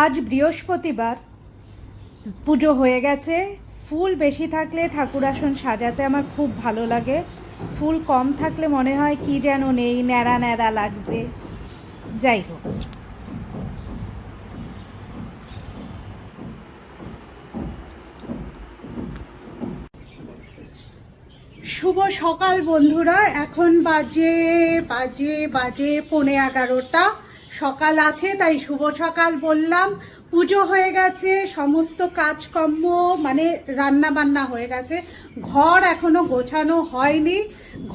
আজ বৃহস্পতিবার, পুজো হয়ে গেছে। ফুল বেশি থাকলে ঠাকুর আসন সাজাতে আমার খুব ভালো লাগে। ফুল কম থাকলে মনে হয় কি যেন নেই, ন্যাড়া ন্যাড়া লাগছে। যাই হোক, শুভ সকাল বন্ধুরা। এখন বাজে বাজে বাজে 11:15। সকাল আছে তাই শুভ সকাল বললাম। পুজো হয়ে গেছে, সমস্ত কাজকর্ম মানে রান্না বান্না হয়ে গেছে। ঘর এখনো গোছানো হয়নি,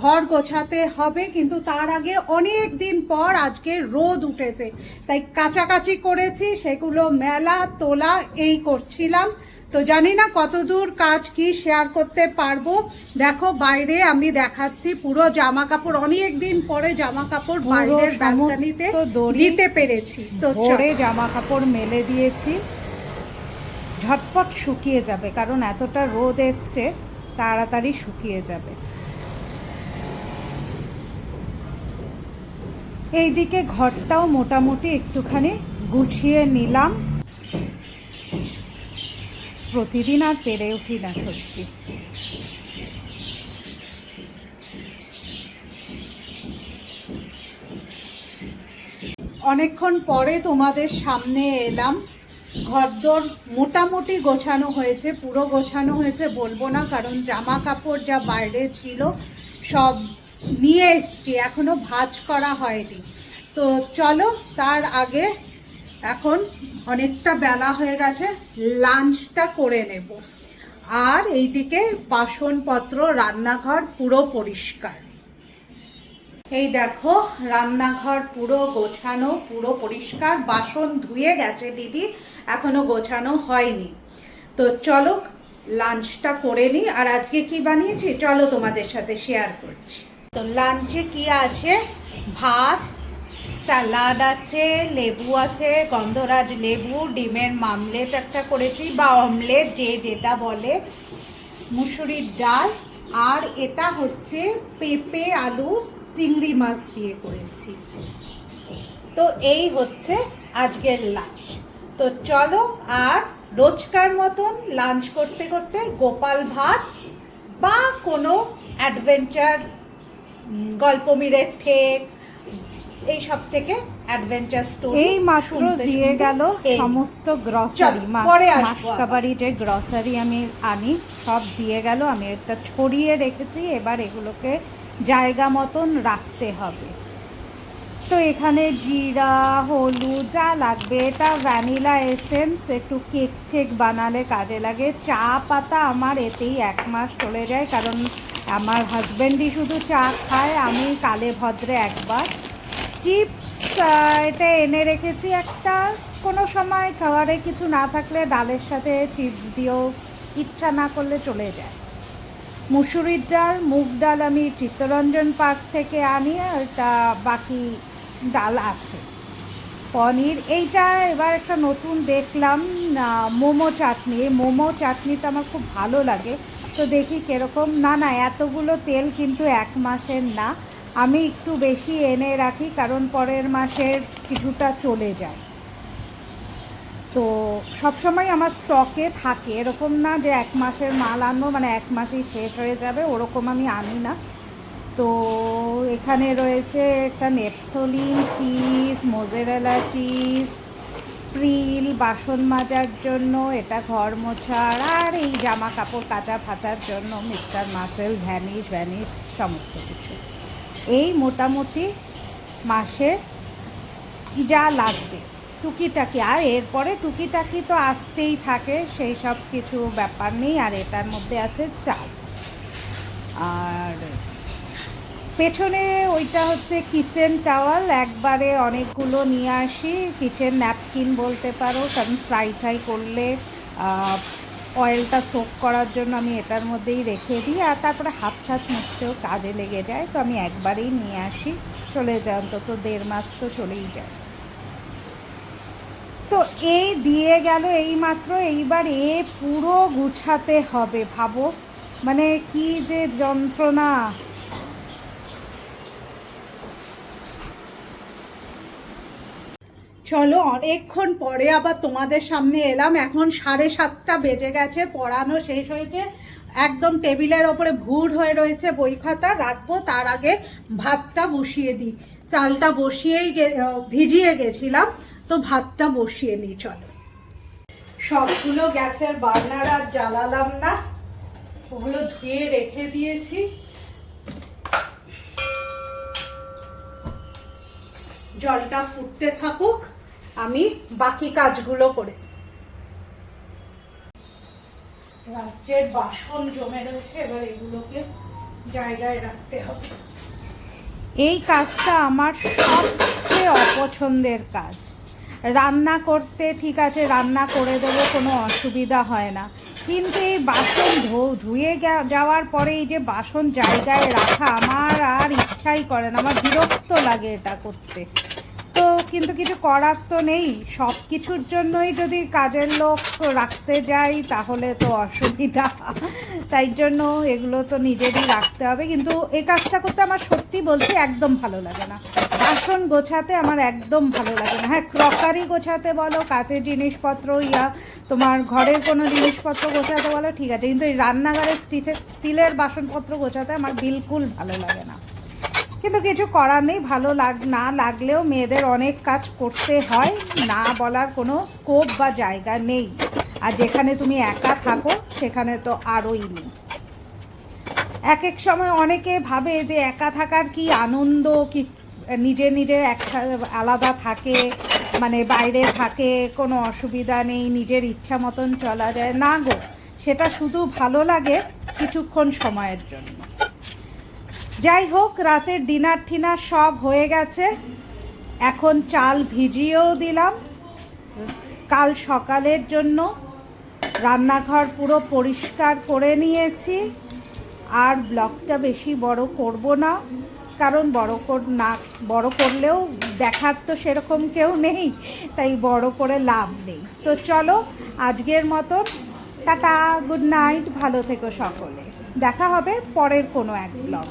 ঘর গোছাতে হবে, কিন্তু তার আগে অনেক দিন পর আজকে রোদ উঠেছে তাই কাচাকাচি করেছি, সেগুলো মেলা তোলা এই করছিলাম। তো জানি না কতদূর কাজ কি শেয়ার করতে পারবো। দেখো বাইরে আমি দেখাচ্ছি, পুরো জামা কাপড়, অনেক দিন পরে জামা কাপড় বাইরের ব্যালকনিতে দিতে পেরেছি। তো ভোরে জামা কাপড় মেলে দিয়েছি, ঝটপট শুকিয়ে যাবে, কারণ এতটা রোদ এসছে, তাড়াতাড়ি শুকিয়ে যাবে। এইদিকে ঘরটাও মোটামুটি একটুখানি গুছিয়ে নিলাম। প্রতিদিন আর পেরে উঠি না সত্যি। অনেকক্ষণ পরে তোমাদের সামনে এলাম। ঘরদোর মোটামুটি গোছানো হয়েছে, পুরো গোছানো হয়েছে বলবো না, কারণ জামা কাপড় যা বাইরে ছিল সব নিয়ে এসছি, এখনো ভাঁজ করা হয়নি। তো চলো, তার আগে এখন অনেকটা বেলা হয়ে গেছে, লাঞ্চটা করে নেব। আর এইদিকে বাসনপত্র, রান্নাঘর পুরো পরিষ্কার। এই দেখো রান্নাঘর পুরো গোছানো, পুরো পরিষ্কার। বাসন ধুয়ে গেছে দিদি, এখনো গোছানো হয়নি। তো চলো লাঞ্চটা করে নিই। আর আজকে কি বানিয়েছি চলো তোমাদের সাথে শেয়ার করছি। তো লাঞ্চে কি আছে, ভাত, স্যালাড আছে, লেবু আছে, গন্ধরাজ লেবু, ডিমের মামলেট একটা করেছি বা অমলেট, যে যেটা বলে, মুসুরির ডাল, আর এটা হচ্ছে পেঁপে আলু চিংড়ি মাছ দিয়ে করেছি। তো এই হচ্ছে আজকের লাঞ্চ। তো চলো, আর রোজকার মতন লাঞ্চ করতে করতে গোপাল ভাঁড় বা কোনো অ্যাডভেঞ্চার, গল্পমিরের ঠেক, এই সব থেকে অ্যাডভেঞ্চার স্টোরি এই মাত্র দিয়ে গেল সমস্ত গ্রসারি, মাসকাবারি যে গ্রসারি আমি আনি সব দিয়ে গেল। আমি এটা ছড়িয়ে রেখেছি, এবার এগুলোকে জায়গা মতন রাখতে হবে। তো এখানে জিরা, হলুদ যা লাগবে, এটা ভ্যানিলা এসেন্স, একটু কেক টেক বানালে কাজে লাগে। চা পাতা আমার এতেই 1 মাস চলে যায়, কারণ আমার হাজব্যান্ডই শুধু চা খায়, আমি কালে ভদ্রে একবার। চিপস এটা এনে রেখেছি একটা, কোনো সময় খাবারে কিছু না থাকলে ডালের সাথে চিপস দিয়েও ইচ্ছা না করলে চলে যায়। মুসুরির ডাল, মুগ ডাল আমি চিত্তরঞ্জন পার্ক থেকে আনি, এটা বাকি ডাল আছে। পনির, এইটা এবার একটা নতুন দেখলাম মোমো চাটনি। এই মোমো চাটনিটা আমার খুব ভালো লাগে, তো দেখি কীরকম। না না, এতগুলো তেল কিন্তু 1 মাসের না, আমি একটু বেশি এনে রাখি, কারণ পরের মাসের কিছুটা চলে যায়। তো সবসময় আমার স্টকে থাকে, এরকম না যে 1 মাসের মাল আনবো মানে 1 মাসেই শেষ হয়ে যাবে, ওরকম আমি আনি না। তো এখানে রয়েছে একটা naphthalene cheese, mozzarella cheese, Pril বাসন মাজার জন্য, এটা ঘর মোছার, আর এই জামা কাপড় কাচা ফাটার জন্য মিস্টার মাসেল, ভ্যানিশ সমস্ত কিছু। এই মোটামুটি মাসে যা লাগবে টুকিটাকি, আর এরপরে টুকিটাকি তো আসতেই থাকে, সেই সব কিছু ব্যাপার নেই। আর এটার মধ্যে আছে চাল, আর পেছনে ওইটা হচ্ছে কিচেন টাওয়াল, একবারে অনেকগুলো নিয়ে আসি। কিচেন ন্যাপকিন বলতে পারো, কারণ ফ্রাই করলে অয়েলটা সোক করার জন্য আমি এটার মধ্যেই রেখে দিই, আর তারপরে হাত মুছতেও কাজে লেগে যায়, তো আমি একবারেই নিয়ে আসি, চলে যায়, অন্তত 1.5 মাস তো চলেই যায়। তো এই দিয়ে গেল এইমাত্র, এইবার পুরো গুছাতে হবে, ভাবো মানে কি যে যন্ত্রণা। চলো অনেকক্ষণ পরে আবার তোমাদের সামনে এলাম। এখন 7:30 বেজে গেছে, পড়ানো শেষ হয়েছে, একদম টেবিলের ওপরে ভুর হয়ে রয়েছে বই খাতা, রাখবো তার আগে ভাতটা বসিয়ে দিই। চালটা ভিজিয়ে গেছিলাম, তো ভাতটা বসিয়ে নিই। চলো, সবগুলো গ্যাসের বার্নার আর জ্বালালাম না, ওগুলো ধুয়ে রেখে দিয়েছি। জলটা ফুটতে থাকুক, আমি বাকি কাজগুলো করে। রাজ্যের বাসন জমে রয়েছে, এবার এগুলোকে জায়গায় রাখতে হবে। এই কাজটা আমার সবচেয়ে অপছন্দের কাজ। রান্না করতে ঠিক আছে, রান্না করে দেবো, কোনো অসুবিধা হয় না, কিন্তু এই বাসন ধুয়ে যাওয়ার পরে এই যে বাসন জায়গায় রাখা আমার আর ইচ্ছাই করে না, আমার বিরক্ত লাগে এটা করতে। তো কিন্তু কিছু করার তো নেই, সব কিছুর জন্যই যদি কাজের লোক রাখতে যাই তাহলে তো অসুবিধা, তাই জন্য এগুলো তো নিজেরই রাখতে হবে। কিন্তু এই কাজটা করতে আমার সত্যি বলছি একদম ভালো লাগে না, বাসন গোছাতে আমার একদম ভালো লাগে না। হ্যাঁ, ক্রকারি গোছাতে বলো, কাচের জিনিসপত্র তোমার ঘরের কোনো জিনিসপত্র গোছাতে বলো ঠিক আছে, কিন্তু এই রান্নাঘরে স্টিলের বাসনপত্র গোছাতে আমার বিলকুল ভালো লাগে না। কিন্তু কিছু করার নেই, ভালো না লাগলেও মেয়েদের অনেক কাজ করতে হয়, না বলার কোনো স্কোপ বা জায়গা নেই। আর যেখানে তুমি একা থাকো সেখানে তো আরোই নেই। এক এক সময় অনেকে ভাবে যে একা থাকার কি আনন্দ, কি নিজে একসাথে আলাদা থাকে, মানে বাইরে থাকে, কোনো অসুবিধা নেই, নিজের ইচ্ছা মতন চলা যায় না গো, সেটা শুধু ভালো লাগে কিছুক্ষণ সময়ের জন্য। যাই হোক, রাতের ডিনার টিনার সব হয়ে গেছে, এখন চাল ভিজিয়েও দিলাম কাল সকালের জন্য। রান্নাঘর পুরো পরিষ্কার করে নিয়েছি, আর ব্লগটা বেশি বড় করব না, কারণ বড় করলেও দেখার তো সেরকম কেউ নেই, তাই বড় করে লাভ নেই। তো চলো আজকের মতন টাটা, গুড নাইট, ভালো থেকো সকলে, দেখা হবে পরের কোনো এক ব্লগ।